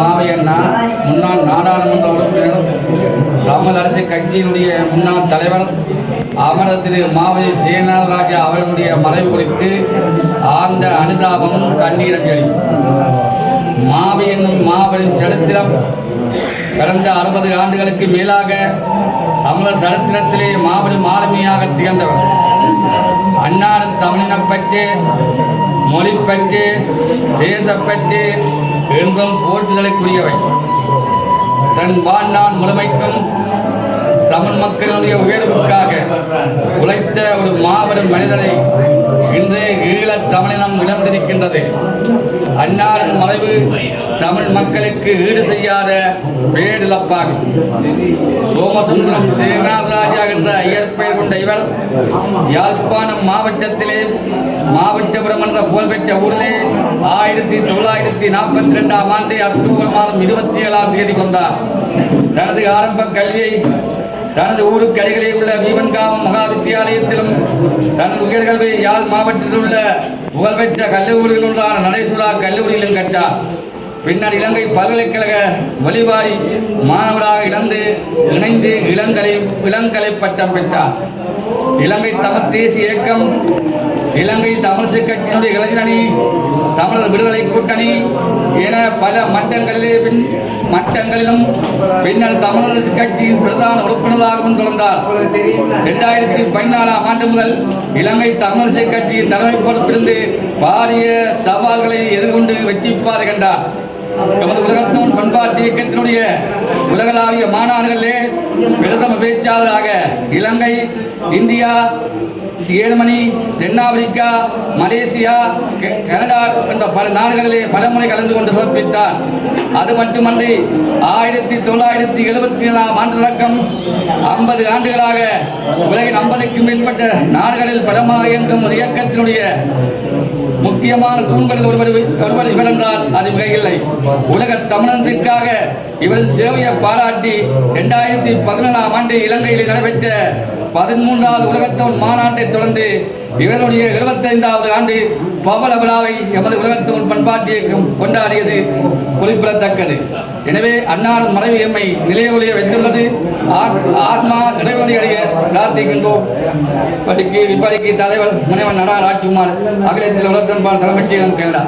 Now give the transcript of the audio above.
மாவையண்ணா முன்னாள் நாடாளுமன்ற உறுப்பினர், தமிழ் அரசு கட்சியினுடைய முன்னாள் தலைவர் அமரர் திரு மாவை சேனாராஜா அவர்களுடைய மறைவு குறித்து ஆழ்ந்த அனுதாபமும் கண்ணீரஞ்சலி. மாவை என்னும் மாபெரும் சரித்திரம் கடந்த 60 ஆண்டுகளுக்கு மேலாக தமிழர் சரித்திரத்திலே மாபெரும் ஆளுமையாக திகழ்ந்தவர். அன்னாரின் தமிழினப்பற்று, மொழிப்பற்று, தேசப்பற்று என்றும் போற்றுதலுக்குரியவை. தன் வாழ்நாள் முழுமைக்கும் தமிழ் மக்களுடைய உயர்வுக்காக உழைத்த ஒரு மாபெரும் மனிதரை இன்று ஈழத் தமிழினம் இழந்திருக்கின்றது. அன்னாரின் மறைவு தமிழ் மக்களுக்கு ஈடு செய்யாத பேரிழப்பாகும். சோமசுந்தரம் சேனாராஜா என்ற இயற்பெயர் கொண்ட இவர் யாழ்ப்பாணம் மாவட்டத்திலே மாவட்டபுரம் என்ற புகழ்பெற்ற ஊரிலே 1942ஆம் ஆண்டு அக்டோபர் மாதம் 27ஆம் தேதி வந்தார். தனது ஆரம்ப கல்வியை தனது ஊருக்கு அருகிலே உள்ள வீவன்காவம் மகா வித்தியாலயத்திலும், தனது உயர்கல்வியை யாழ் மாவட்டத்தில் உள்ள புகழ்பெற்ற கல்லூரியில் ஒன்றான நடேசுரா கல்லூரியிலும் கற்றார். பின்னர் இலங்கை பல்கலைக்கழக வழிபாரி மாணவராக இணைந்து இளங்கலை பட்டம் பெற்றார். இலங்கை தமிழ் தேசிய இயக்கம், இலங்கை தமிழிசை கட்சியினுடைய இளைஞரணி, தமிழர் விடுதலை கூட்டணி என பல மட்டங்களிலும் பின்னர் தமிழரசு கட்சியின் பிரதான உறுப்பினராகவும் தொடர்ந்தார். 2014ஆம் ஆண்டு முதல் இலங்கை தமிழிசை கட்சியின் தலைமை பொறுப்பிலிருந்து பாரிய சவால்களை எதிர்கொண்டு வெற்றிப்பாறை கண்டார். எமது உலகத்தமிழ் பண்பாட்டு இயக்கத்தினுடைய உலகளாவிய மாநாடுகளிலே பிரதம பேச்சாளராக இலங்கை, இந்தியா, ஜெர்மனி, தென்னாப்பிரிக்கா, மலேசியா, கனடா என்ற பல நாடுகளிலே பலமுறை கலந்து கொண்டு சிறப்பித்தார். அது மட்டுமன்றி 1977ஆம் ஆண்டு தொடக்கம் 50 ஆண்டுகளாக உலகின் 50க்கும் மேற்பட்ட நாடுகளில் பலமாக இயங்கும் ஒரு இயக்கத்தினுடைய முக்கியமான தூண்களில் ஒருவர் இவர் என்றால் அது மிகையில்லை. உலக தமிழகத்திற்காக இவரது சேவையை பாராட்டி 2017ஆம் ஆண்டு இலங்கையில் நடைபெற்ற 13வது உலகத்தமிழ் மாநாட்டை தொடர்ந்து இவருடைய 75வது ஆண்டு பவள விழாவை எமது உலகத்தமிழ் பண்பாட்டு இயக்கம் கொண்டாடியது குறிப்பிடத்தக்கது. எனவே அன்னாரின் மறைவு எம்மை நிலையொழிய வைத்துள்ளது. ஆத்மா நிறைவொழி அடைய பிரார்த்திக்கின்றோம். இப்படிக்கு தலைவர் முனைவர் நடா ராஜ்குமார் அகிலத்தில் உலகத்தமிழ் தலைமைச் செயலர் கேரளா.